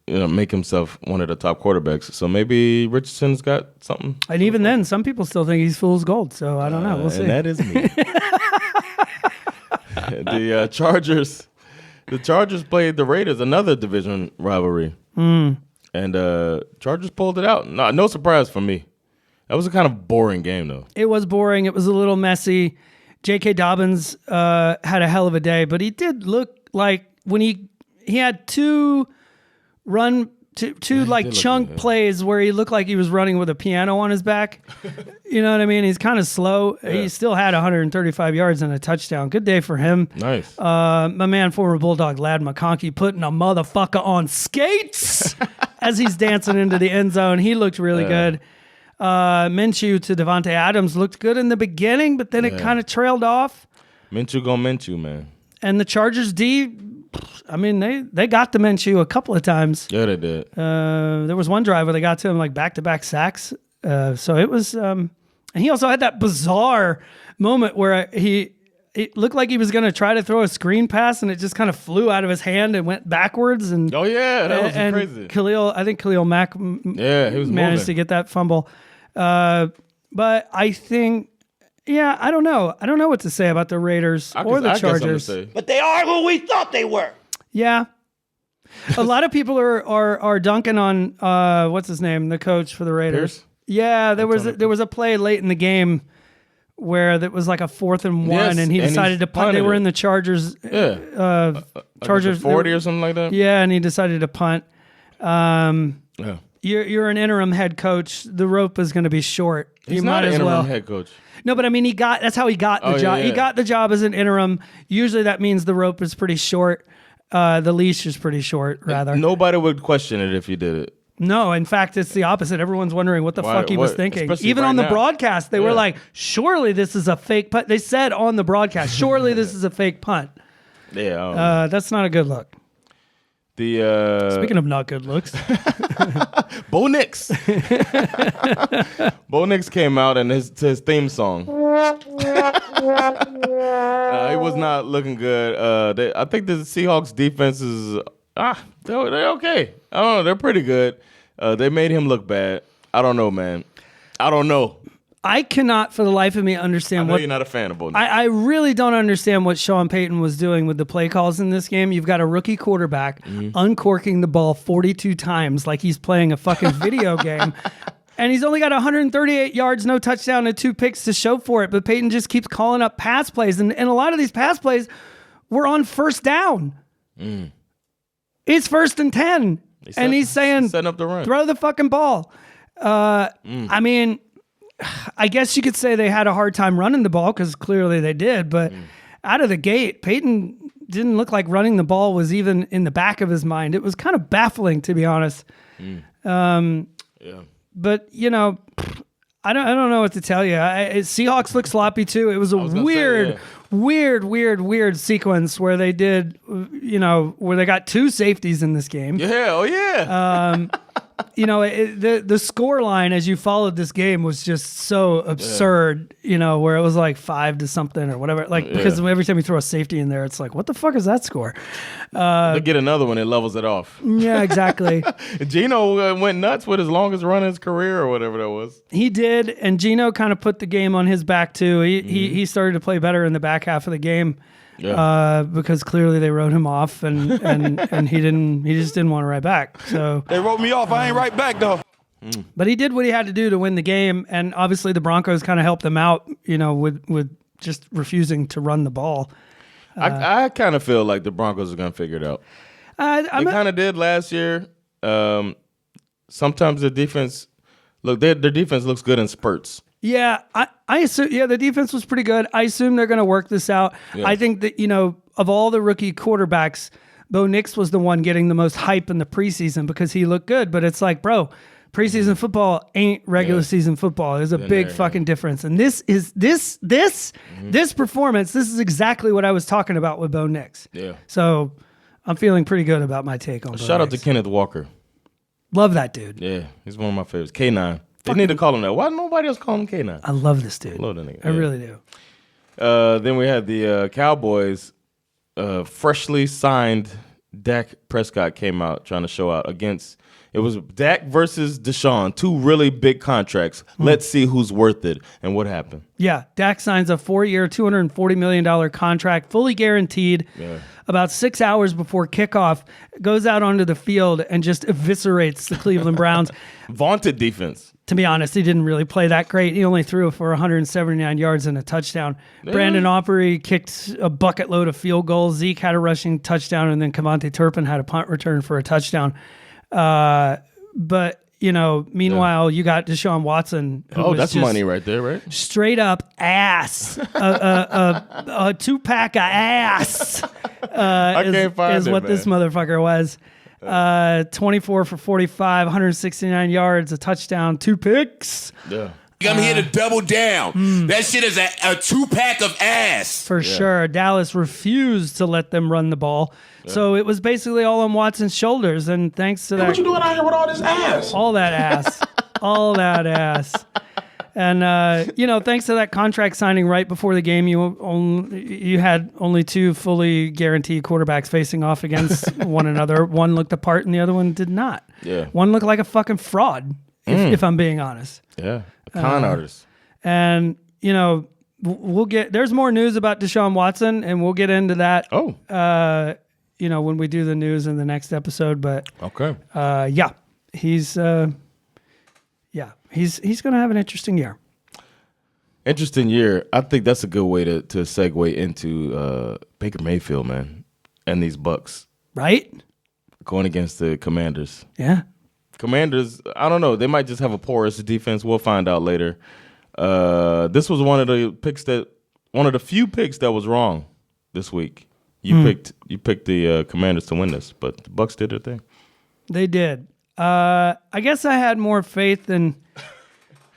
make himself one of the top quarterbacks. So maybe Richardson's got something. And even then, some people still think he's fool's gold. So I don't know. We'll see. And that is me. The Chargers. The Chargers played the Raiders, another division rivalry. And Chargers pulled it out. No surprise for me. That was a kind of boring game, though. It was boring. It was a little messy. J.K. Dobbins had a hell of a day, but he did look like when he had two chunk plays where he looked like he was running with a piano on his back. You know what I mean? He's kind of slow. Yeah. He still had 135 yards and a touchdown. Good day for him. Nice. My man, former Bulldog Lad McConkey, putting a motherfucker on skates as he's dancing into the end zone. He looked really good. Minshew to Devontae Adams looked good in the beginning, but then it kind of trailed off. Minshew gonna Minshew, man. And the Chargers D, I mean, they got to Minshew a couple of times. Yeah, they did. There was one drive where they got to him like back-to-back sacks. So it was, and he also had that bizarre moment where it looked like he was going to try to throw a screen pass and it just kind of flew out of his hand and went backwards. And oh yeah, that was crazy. Khalil Mack he was managed to get that fumble. But I think, I don't know. I don't know what to say about the Raiders or the Chargers. But they are who we thought they were. Yeah. A lot of people are dunking on what's his name, the coach for the Raiders. Pierce? Yeah, there was a play late in the game where that was like a 4th and 1, and he decided to punt. They were in the Chargers. Chargers 40 or something like that. Yeah, and he decided to punt. You're an interim head coach. The rope is going to be short. He's not an interim head coach. No, but I mean, that's how he got the job. Yeah. He got the job as an interim. Usually that means the rope is pretty short. The leash is pretty short, rather. Nobody would question it if he did it. No, in fact, it's the opposite. Everyone's wondering what the fuck he was thinking. Especially even right on the now. broadcast, they were like, surely this is a fake punt. They said on the broadcast, surely this is a fake punt. Yeah. That's not a good look. Speaking of not good looks, Bo Nix. Bo Nix came out and his theme song. He was not looking good. I think the Seahawks defense is they're okay. I don't know. They're pretty good. They made him look bad. I don't know, man. I don't know. I cannot for the life of me understand I know you're not a fan of Bo Nix. I really don't understand what Sean Payton was doing with the play calls in this game. You've got a rookie quarterback uncorking the ball 42 times like he's playing a fucking video game. And he's only got 138 yards, no touchdown, and 2 picks to show for it. But Peyton just keeps calling up pass plays. And a lot of these pass plays were on first down. It's 1st and 10. He's saying, setting up the run. Throw the fucking ball. I mean, I guess you could say they had a hard time running the ball because clearly they did. But out of the gate, Peyton didn't look like running the ball was even in the back of his mind. It was kind of baffling, to be honest. But, you know, I don't know what to tell you. Seahawks look sloppy, too. It was a weird sequence where they did, where they got 2 safeties in this game. Yeah, oh yeah. The score line as you followed this game was just so absurd, where it was like 5 to something or whatever. Because every time you throw a safety in there, it's like, what the fuck is that score? They get another one, it levels it off. Yeah, exactly. Geno went nuts with his longest run in his career or whatever that was. He did, and Geno kind of put the game on his back too. He started to play better in the back half of the game. Yeah. Because clearly they wrote him off, and he just didn't want to write back. So They wrote me off. I ain't right back, though. But he did what he had to do to win the game, and obviously the Broncos kind of helped them out, with just refusing to run the ball. I kind of feel like the Broncos are going to figure it out. They kind of did last year. Sometimes the defense, their defense looks good in spurts. Yeah, I assume. Yeah, the defense was pretty good. I assume they're going to work this out. Yeah. I think that of all the rookie quarterbacks, Bo Nix was the one getting the most hype in the preseason because he looked good. But it's like, bro, preseason football ain't regular season football. There's a big fucking difference. And this performance. This is exactly what I was talking about with Bo Nix. Yeah. So I'm feeling pretty good about my take on. Shout out to Kenneth Walker. Love that dude. Yeah, he's one of my favorites. K9. They need to call him that. Why nobody else call him K9? I love this dude. Love that nigga. I really do. Then we had the Cowboys. Freshly signed Dak Prescott came out trying to show out against. It was Dak versus Deshaun, 2 really big contracts. Let's see who's worth it and what happened. Yeah, Dak signs a 4-year, $240 million contract, fully guaranteed. Yeah. About 6 hours before kickoff, goes out onto the field and just eviscerates the Cleveland Browns. Vaunted defense. To be honest, he didn't really play that great. He only threw for 179 yards and a touchdown. Yeah. Brandon Aubrey kicked a bucket load of field goals. Zeke had a rushing touchdown, and then Kevontae Turpin had a punt return for a touchdown. But meanwhile, you got Deshaun Watson. Oh, that's money right there, right? Straight up ass, a 2-pack of ass. I can't find is what this motherfucker was. 24 for 45, 169 yards, a touchdown, 2 picks. Yeah. I'm here to double down. That shit is a 2-pack of ass. For sure. Dallas refused to let them run the ball. Yeah. So it was basically all on Watson's shoulders. And thanks to that. What you doing out here with all this ass? All that ass. All that ass. And, thanks to that contract signing right before the game, you had only 2 fully guaranteed quarterbacks facing off against one another. One looked the part and the other one did not. Yeah. One looked like a fucking fraud, if I'm being honest. Yeah. Con artist. And, there's more news about Deshaun Watson, and we'll get into that. Oh. When we do the news in the next episode. But okay. He's going to have an interesting year. Interesting year. I think that's a good way to segue into Baker Mayfield, man, and these Bucks. Right? Going against the Commanders. Yeah. Commanders, I don't know. They might just have a porous defense. We'll find out later. This was one of the few picks that was wrong this week. You picked the Commanders to win this, but the Bucks did their thing. They did. I guess I had more faith in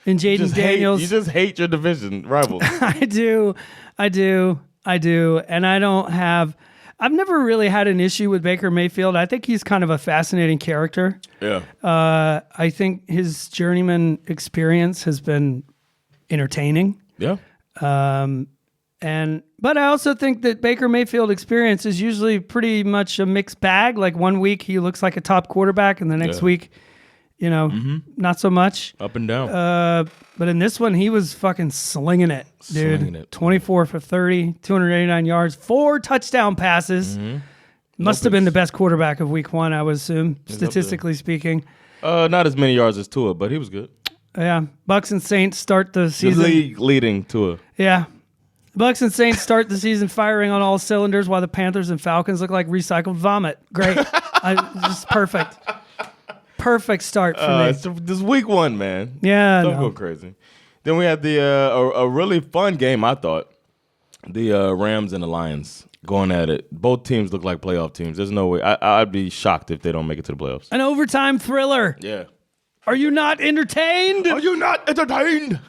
Jaden Daniels. You just hate your division rivals. I do. And I don't have. I've never really had an issue with Baker Mayfield. I think he's kind of a fascinating character. Yeah. I think his journeyman experience has been entertaining. Yeah. But I also think that Baker Mayfield experience is usually pretty much a mixed bag. Like one week he looks like a top quarterback, and the next week, not so much. Up and down. But in this one, he was fucking slinging it, dude. Slinging it. 24 for 30, 289 yards, 4 touchdown passes. Must have been the best quarterback of week 1, I would assume, statistically speaking. Not as many yards as Tua, but he was good. Yeah. Bucks and Saints start the season. The league leading Tua. Yeah. Bucks and Saints start the season firing on all cylinders, while the Panthers and Falcons look like recycled vomit. Great. Just perfect. Perfect start for me. It's this week 1, man. Yeah. Don't go crazy. Then we had the a really fun game, I thought. The Rams and the Lions going at it. Both teams look like playoff teams. There's no way. I'd be shocked if they don't make it to the playoffs. An overtime thriller. Yeah. Are you not entertained? Are you not entertained?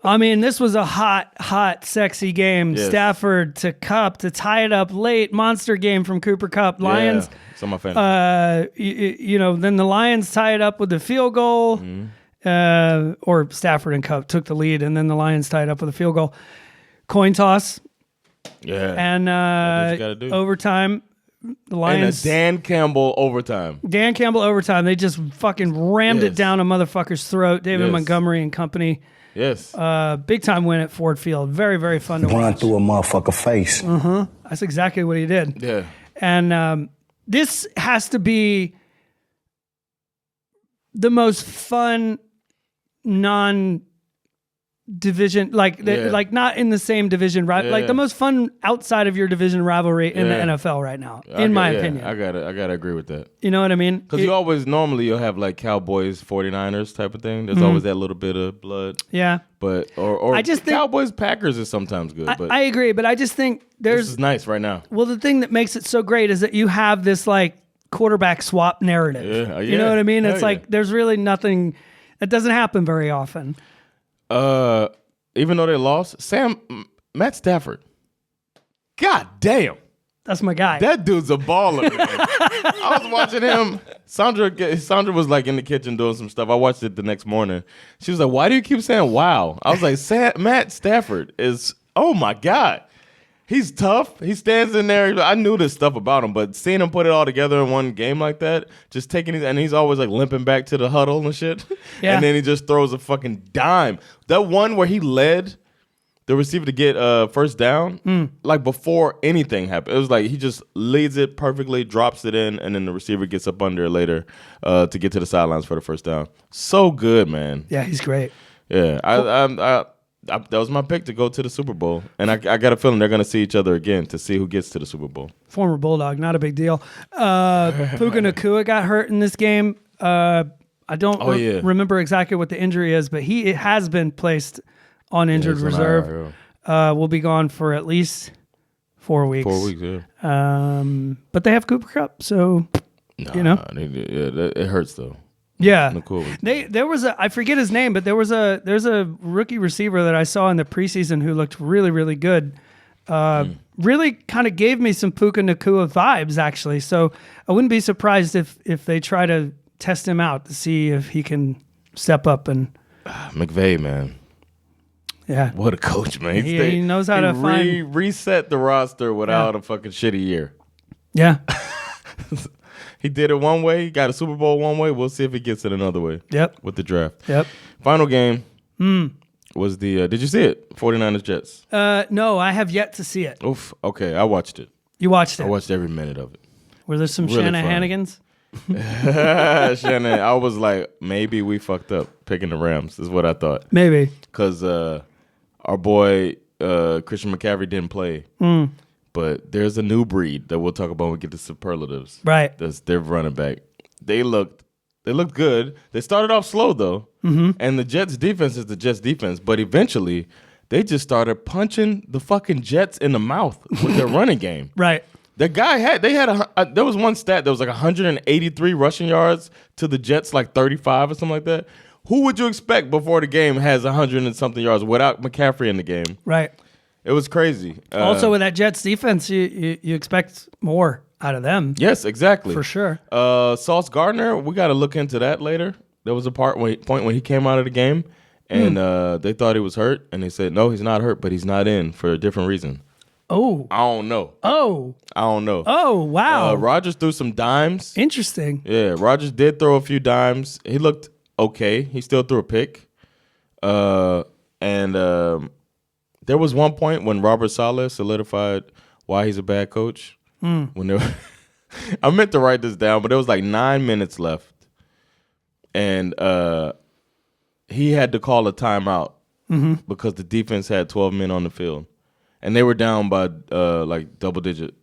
I mean, this was a hot, sexy game. Yes. Stafford to Kupp to tie it up late. Monster game from Cooper Kupp. Lions. Yeah, some of my fans. Then the Lions tie it up with the field goal. Or Stafford and Kupp took the lead, and then the Lions tied up with a field goal. Coin toss. Yeah. And That's what you gotta do. overtime. The Lions. And a Dan Campbell overtime. Dan Campbell overtime. They just fucking rammed it down a motherfucker's throat. David Yes. Montgomery and company. Yes. Big time win at Ford Field. Very, very fun to Run watch. through a motherfucker face. That's exactly what he did. Yeah. And this has to be the most fun non-division, like not in the same division, right? Yeah, like the most fun outside of your division rivalry in the Yeah. NFL right now, in my opinion. I gotta agree with that. You know what I mean? Because you always you'll have like Cowboys 49ers type of thing. There's always that little bit of blood. Yeah. But or I just think- Cowboys Packers is sometimes good. But I agree, but I just think this is nice right now. well, the thing that makes it so great is that you have this like quarterback swap narrative. Yeah, You know what I mean? Hell It's yeah. like there's really nothing that doesn't happen very often. Even though they lost, Matt Stafford. God damn. That's my guy. That dude's a baller, man. I was watching him. Sandra was like in the kitchen doing some stuff. I watched it the next morning. She was like, "Why do you keep saying wow?" I was like, Matt Stafford is, oh my God. He's tough. He stands in there. I knew this stuff about him, but seeing him put it all together in one game like that, just taking it, and he's always like limping back to the huddle and shit. Yeah. And then he just throws a fucking dime. That one where he led the receiver to get first down, like before anything happened. It was like he just leads it perfectly, drops it in, and then the receiver gets up under it later to get to the sidelines for the first down. So good, man. Yeah, he's great. Yeah, that was my pick to go to the Super Bowl, and I got a feeling they're going to see each other again to see who gets to the Super Bowl. Former Bulldog, not a big deal. Puka Nacua got hurt in this game. I don't remember exactly what the injury is, but he has been placed on injured he's on reserve. IR, Will be gone for at least 4 weeks. 4 weeks, yeah. But they have Cooper Kupp, so it hurts though. yeah. Cool. There was I forget his name, but there's a rookie receiver that I saw in the preseason who looked really, really good. Really kind of gave me some Puka Nacua vibes, actually. So I wouldn't be surprised if they try to test him out to see if he can step up and McVay, man. Yeah. What a coach, man. He knows how to find reset the roster without a fucking shitty year. Yeah. He did it one way. He got a Super Bowl one way. We'll see if he gets it another way. Yep. With the draft. Yep. Final game was the. Did you see it? 49ers Jets. No, I have yet to see it. Oof. Okay, I watched it. You watched it? I watched every minute of it. Were there some Really Shanahanigans? Shannon, I was like, maybe we fucked up picking the Rams. Is what I thought. Maybe. Because our boy Christian McCaffrey didn't play. But there's a new breed that we'll talk about when we get to superlatives. Right. That's their running back. They looked good. They started off slow though. And the Jets defense is the Jets defense. But eventually they just started punching the fucking Jets in the mouth with their running game. Right. The guy there was one stat that was like 183 rushing yards to the Jets, like 35 or something like that. Who would you expect before the game has 100 and something yards without McCaffrey in the game? Right. It was crazy. Also, with that Jets defense, you expect more out of them. Yes, exactly. For sure. Sauce Gardner, we got to look into that later. There was a point when he came out of the game, and they thought he was hurt, and they said, no, he's not hurt, but he's not in for a different reason. Oh. I don't know. Oh. I don't know. Oh, wow. Rodgers threw some dimes. Interesting. Yeah, Rodgers did throw a few dimes. He looked okay. He still threw a pick. And there was one point when Robert Saleh solidified why he's a bad coach. When there I meant to write this down, but there was like 9 minutes left. And he had to call a timeout because the defense had 12 men on the field. And they were down by like double digit.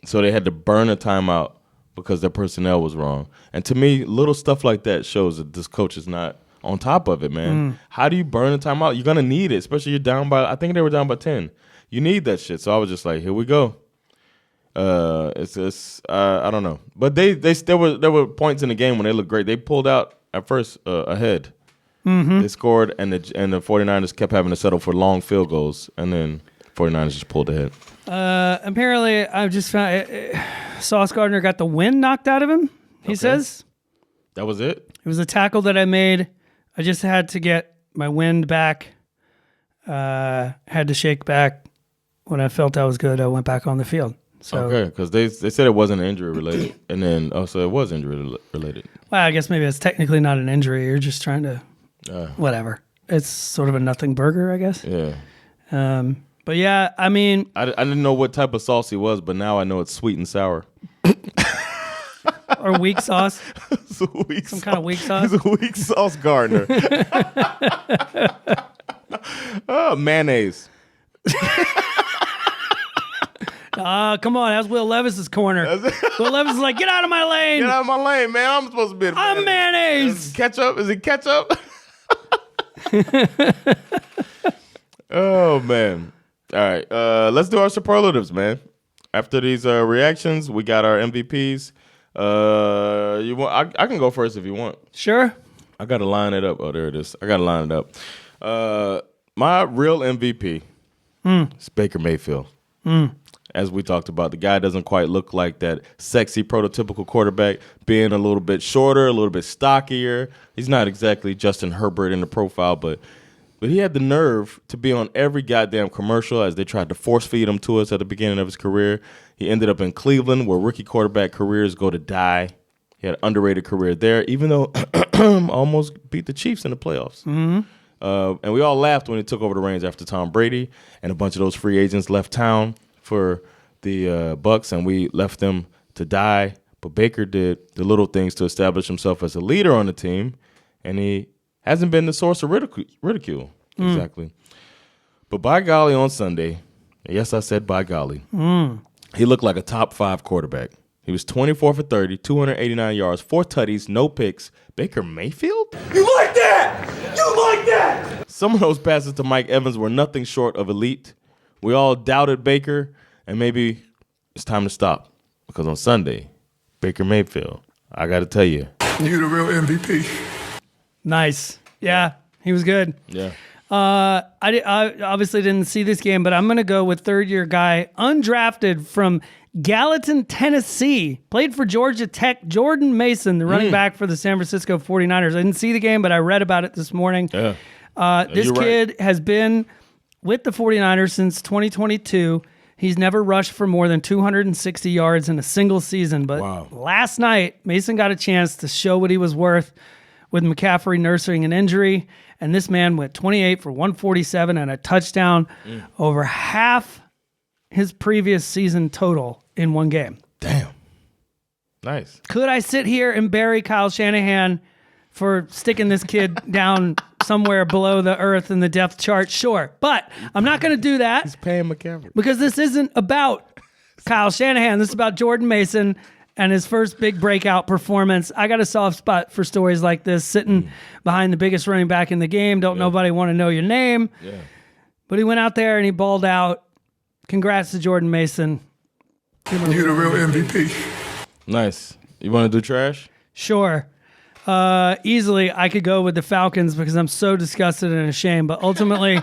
So they had to burn a timeout because their personnel was wrong. And to me, little stuff like that shows that this coach is not on top of it, man. How do you burn a timeout? You're going to need it, especially you're down by, I think they were down by 10. You need that shit. So I was just like, here we go. It's I don't know. But there were points in the game when they looked great. They pulled out at first ahead. They scored, and the 49ers kept having to settle for long field goals, and then 49ers just pulled ahead. Apparently, I've just found Sauce Gardner got the wind knocked out of him, he says. That was it? It was a tackle that I made. I just had to get my wind back. Had to shake back. When I felt I was good, I went back on the field. So, okay, because they said it wasn't injury related, and then so it was injury related. Well, I guess maybe it's technically not an injury. You're just trying to whatever. It's sort of a nothing burger, I guess. Yeah. But yeah, I mean, I didn't know what type of sauce he was, but now I know it's sweet and sour. Or weak sauce. Some kind of weak sauce. It's a weak sauce Gardner. Mayonnaise. Come on, that's Will Levis's corner. Will Levis is like, get out of my lane. Get out of my lane, man. I'm supposed to be the I'm mayonnaise. Ketchup? Is it ketchup? Oh, man. All right. Let's do our superlatives, man. After these reactions, we got our MVPs. You want? I can go first if you want. Sure. I got to line it up. Oh, there it is. I got to line it up. My real MVP is Baker Mayfield. As we talked about, the guy doesn't quite look like that sexy prototypical quarterback, being a little bit shorter, a little bit stockier. He's not exactly Justin Herbert in the profile, but he had the nerve to be on every goddamn commercial as they tried to force feed him to us at the beginning of his career. He ended up in Cleveland, where rookie quarterback careers go to die. He had an underrated career there, even though almost beat the Chiefs in the playoffs. And we all laughed when he took over the reins after Tom Brady, and a bunch of those free agents left town for the Bucks, and we left them to die. But Baker did the little things to establish himself as a leader on the team, and he hasn't been the source of ridicule. Exactly. But by golly, on Sunday, yes, I said by golly, he looked like a top 5 quarterback. He was 24 for 30, 289 yards, 4 tutties, no picks. Baker Mayfield? You like that? You like that? Some of those passes to Mike Evans were nothing short of elite. We all doubted Baker, and maybe it's time to stop. Because on Sunday, Baker Mayfield, I got to tell you. You the real MVP. Nice. Yeah, he was good. Yeah. I obviously didn't see this game, but I'm going to go with third-year guy, undrafted from Gallatin, Tennessee, played for Georgia Tech, Jordan Mason, the running back for the San Francisco 49ers. I didn't see the game, but I read about it this morning. Yeah. This kid has been with the 49ers since 2022. He's never rushed for more than 260 yards in a single season, but last night, Mason got a chance to show what he was worth with McCaffrey nursing an injury, and this man went 28 for 147 and a touchdown, over half his previous season total in one game. Damn. Nice. Could I sit here and bury Kyle Shanahan for sticking this kid down somewhere below the earth in the depth chart? Sure. But I'm not going to do that. He's paying McCaffrey. Because this isn't about Kyle Shanahan. This is about Jordan Mason and his first big breakout performance. I got a soft spot for stories like this, sitting behind the biggest running back in the game. Don't nobody want to know your name. Yeah. But he went out there and he balled out. Congrats to Jordan Mason. You the real MVP. Nice. You want to do trash? Sure. Easily, I could go with the Falcons because I'm so disgusted and ashamed. But ultimately,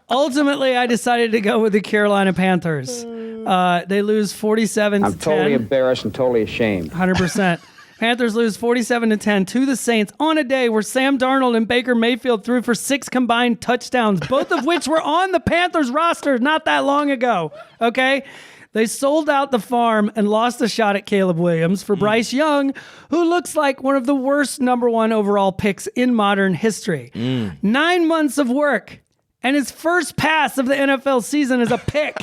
Ultimately, I decided to go with the Carolina Panthers. They lose 47-10. I'm totally embarrassed and totally ashamed. 100%. Panthers lose 47-10 to the Saints on a day where Sam Darnold and Baker Mayfield threw for 6 combined touchdowns, both of which were on the Panthers roster not that long ago. Okay? They sold out the farm and lost a shot at Caleb Williams for Bryce Young, who looks like one of the worst number 1 overall picks in modern history. 9 months of work, and his first pass of the NFL season is a pick.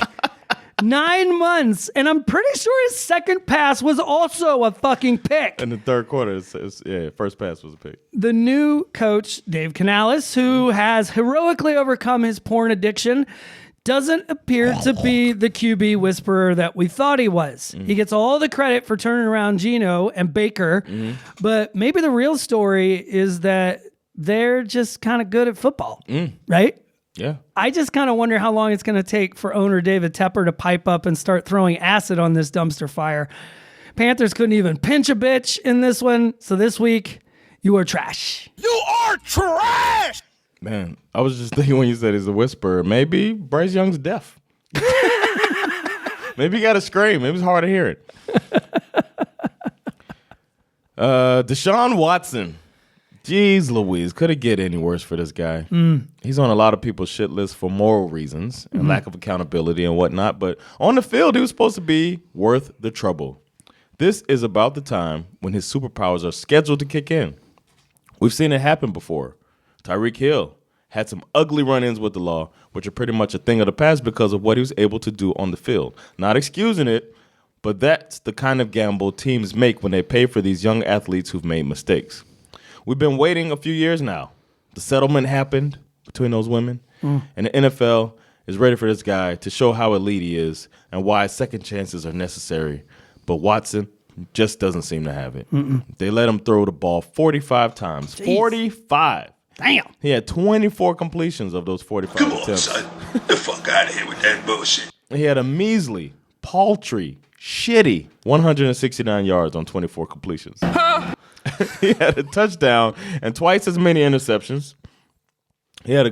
9 months, and I'm pretty sure his second pass was also a fucking pick. In the third quarter, first pass was a pick. The new coach, Dave Canales, who has heroically overcome his porn addiction, doesn't appear to be the QB whisperer that we thought he was. He gets all the credit for turning around Geno and Baker, but maybe the real story is that they're just kind of good at football, right? Yeah. I just kind of wonder how long it's going to take for owner David Tepper to pipe up and start throwing acid on this dumpster fire. Panthers couldn't even pinch a bitch in this one, so this week, you are trash. You are trash! Man, I was just thinking when you said he's a whisperer, maybe Bryce Young's deaf. Maybe he got to scream. Maybe it's hard to hear it. Deshaun Watson. Jeez Louise, could it get any worse for this guy? He's on a lot of people's shit list for moral reasons and lack of accountability and whatnot, but on the field, he was supposed to be worth the trouble. This is about the time when his superpowers are scheduled to kick in. We've seen it happen before. Tyreek Hill had some ugly run-ins with the law, which are pretty much a thing of the past because of what he was able to do on the field. Not excusing it, but that's the kind of gamble teams make when they pay for these young athletes who've made mistakes. We've been waiting a few years now. The settlement happened between those women, and the NFL is ready for this guy to show how elite he is and why second chances are necessary. But Watson just doesn't seem to have it. They let him throw the ball 45 times. Jeez. 45. Damn. He had 24 completions of those 45 attempts. Come on, son. The fuck out of here with that bullshit. He had a measly, paltry, shitty 169 yards on 24 completions. He had a touchdown and twice as many interceptions. He had a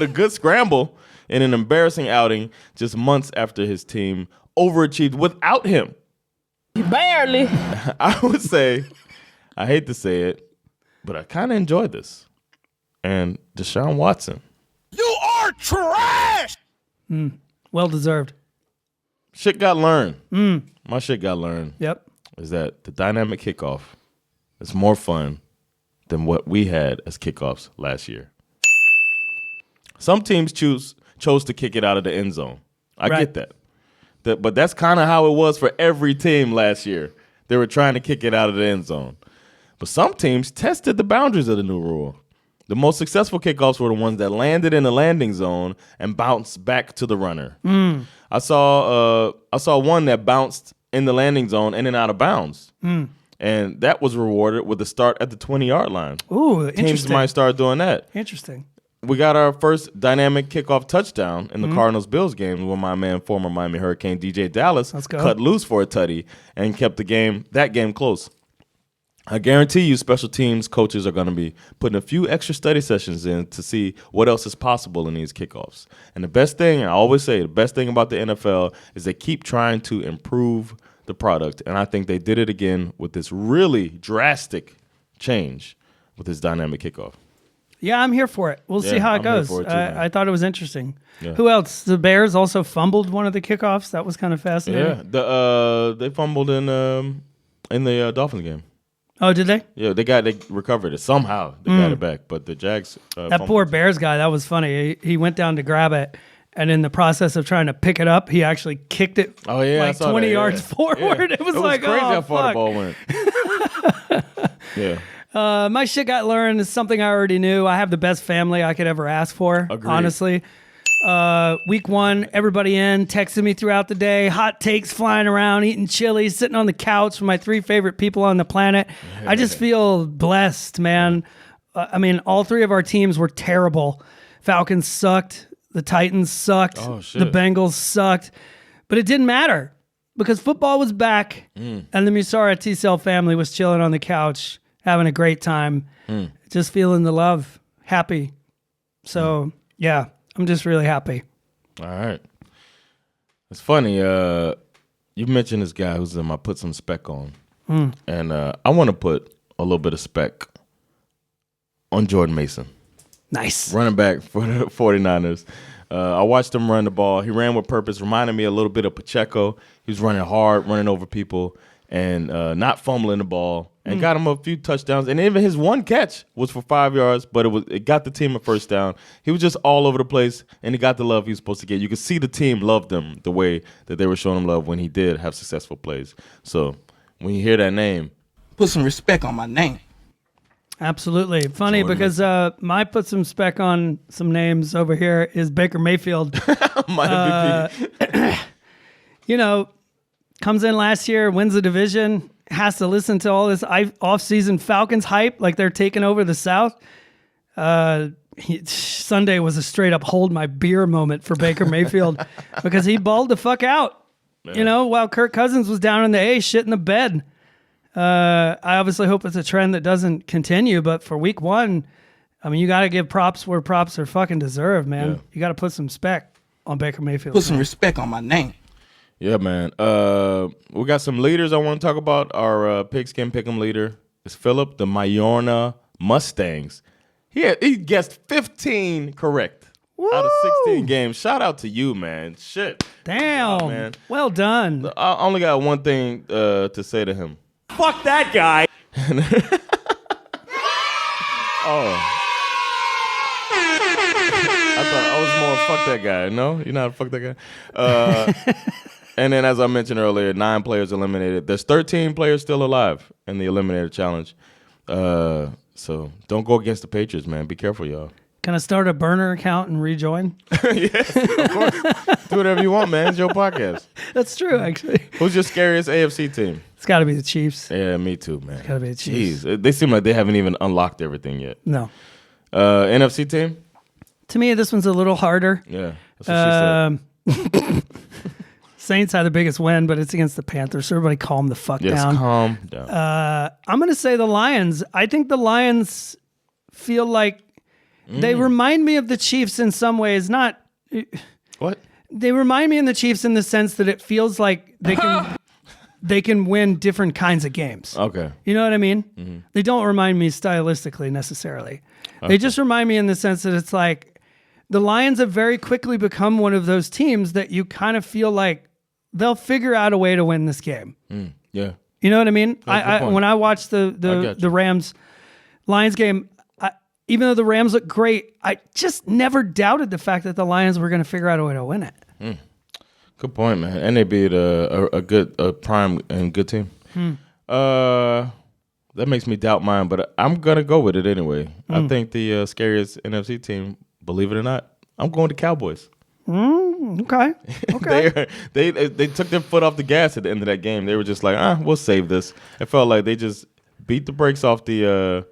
good scramble in an embarrassing outing just months after his team overachieved without him. Barely. I would say, I hate to say it, but I kind of enjoyed this. And Deshaun Watson. You are trash! Well deserved. Shit got learned. My shit got learned. Yep. Is that the dynamic kickoff is more fun than what we had as kickoffs last year. Some teams chose to kick it out of the end zone. I get that. But that's kind of how it was for every team last year. They were trying to kick it out of the end zone. But some teams tested the boundaries of the new rule. The most successful kickoffs were the ones that landed in the landing zone and bounced back to the runner. I saw one that bounced in the landing zone and then out of bounds. And that was rewarded with a start at the 20-yard line. Ooh, interesting. Teams might start doing that. Interesting. We got our first dynamic kickoff touchdown in the Cardinals-Bills game when my man, former Miami Hurricane DJ Dallas, cut loose for a tutty and kept that game close. I guarantee you special teams coaches are going to be putting a few extra study sessions in to see what else is possible in these kickoffs. And the best thing, I always say, the best thing about the NFL is they keep trying to improve the product. And I think they did it again with this really drastic change with this dynamic kickoff. Yeah, I'm here for it. We'll see how it goes. Too, I thought it was interesting. Yeah. Who else? The Bears also fumbled one of the kickoffs. That was kind of fascinating. Yeah, they fumbled in the Dolphins game. Oh, did they? Yeah, they recovered it somehow. They got it back, but the Jags. That poor Bears guy. That was funny. He went down to grab it, and in the process of trying to pick it up, he actually kicked it. Oh yeah, like 20 yards forward. Yeah. It was like crazy how far fuck. the ball went. Yeah. My shit got learned is something I already knew. I have the best family I could ever ask for. Agreed. Honestly. Week 1, everybody in, texting me throughout the day, hot takes flying around, eating chili, sitting on the couch with my 3 favorite people on the planet. I just feel blessed, man. I mean, all 3 of our teams were terrible. Falcons sucked. The Titans sucked. Oh, shit. The Bengals sucked. But it didn't matter because football was back and the Musara T-Cell family was chilling on the couch, having a great time, just feeling the love, happy. So, yeah. I'm just really happy. All right. It's funny. You mentioned this guy who's I put some spec on. And I want to put a little bit of spec on Jordan Mason. Nice. Running back for the 49ers. I watched him run the ball. He ran with purpose, reminded me a little bit of Pacheco. He was running hard, running over people, and not fumbling the ball, and got him a few touchdowns. And even his one catch was for 5 yards, but it got the team a first down. He was just all over the place, and he got the love he was supposed to get. You could see the team loved him the way that they were showing him love when he did have successful plays. So when you hear that name, put some respect on my name. Absolutely. Funny because my put some spec on some names over here is Baker Mayfield. my MVP. Comes in last year, wins the division, has to listen to all this off-season Falcons hype like they're taking over the South. Sunday was a straight-up hold my beer moment for Baker Mayfield because he balled the fuck out. Yeah. While Kirk Cousins was down in the A, shit in the bed. I obviously hope it's a trend that doesn't continue, but for week 1, I mean, you got to give props where props are fucking deserved, man. Yeah. You got to put some spec on Baker Mayfield. Put some respect on my name. Yeah, man. We got some leaders I want to talk about. Our Pigskin Pick'em leader is Philip, the Mayorna Mustangs. He guessed 15 correct out of 16 games. Shout out to you, man. Shit. Damn. Wow, man. Well done. I only got one thing to say to him. Fuck that guy. I thought I was more fuck that guy. No, you're not fuck that guy. And then, as I mentioned earlier, 9 players eliminated. There's 13 players still alive in the Eliminator Challenge. So don't go against the Patriots, man. Be careful, y'all. Can I start a burner account and rejoin? Yes, of course. Do whatever you want, man. It's your podcast. That's true, actually. Who's your scariest AFC team? It's got to be the Chiefs. Yeah, me too, man. It's got to be the Chiefs. Jeez, they seem like they haven't even unlocked everything yet. No. NFC team? To me, this one's a little harder. Yeah, that's what she said. Saints had the biggest win, but it's against the Panthers, so everybody calm the fuck down. Yes, calm down. I'm going to say the Lions. I think the Lions feel like they remind me of the Chiefs in some ways. Not what? They remind me of the Chiefs in the sense that it feels like they can win different kinds of games. Okay. You know what I mean? Mm-hmm. They don't remind me stylistically necessarily. Okay. They just remind me in the sense that it's like the Lions have very quickly become one of those teams that you kind of feel like they'll figure out a way to win this game. Yeah. You know what I mean? When I watched the Rams Lions game, even though the Rams look great, I just never doubted the fact that the Lions were going to figure out a way to win it. Good point, man. And they beat a good prime and good team. That makes me doubt mine, but I'm gonna go with it anyway. I think the scariest NFC team, believe it or not, I'm going to Cowboys. Okay. They took their foot off the gas at the end of that game. They were just like, we'll save this. It felt like they just beat the brakes off the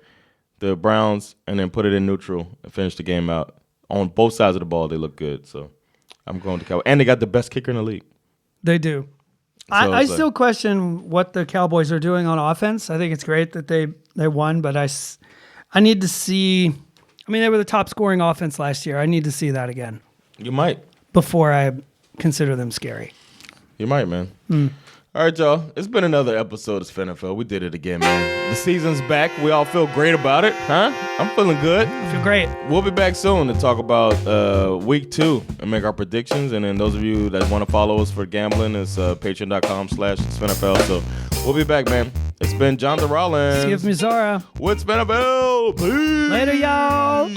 Browns and then put it in neutral and finished the game out. On both sides of the ball, they look good. So I'm going to Cowboys. And they got the best kicker in the league. They do. So I still question what the Cowboys are doing on offense. I think it's great that they won, but I need to see. I mean, they were the top scoring offense last year. I need to see that again. You might. Before I consider them scary. You might, man. All right, y'all. It's been another episode of SveNFL. We did it again, man. The season's back. We all feel great about it, huh? I'm feeling good. I feel great. We'll be back soon to talk about week 2 and make our predictions. And then those of you that want to follow us for gambling is patreon.com/SveNFL. So we'll be back, man. It's been John DeRollins. Schif Mizara. With SveNFL. Peace. Later, y'all.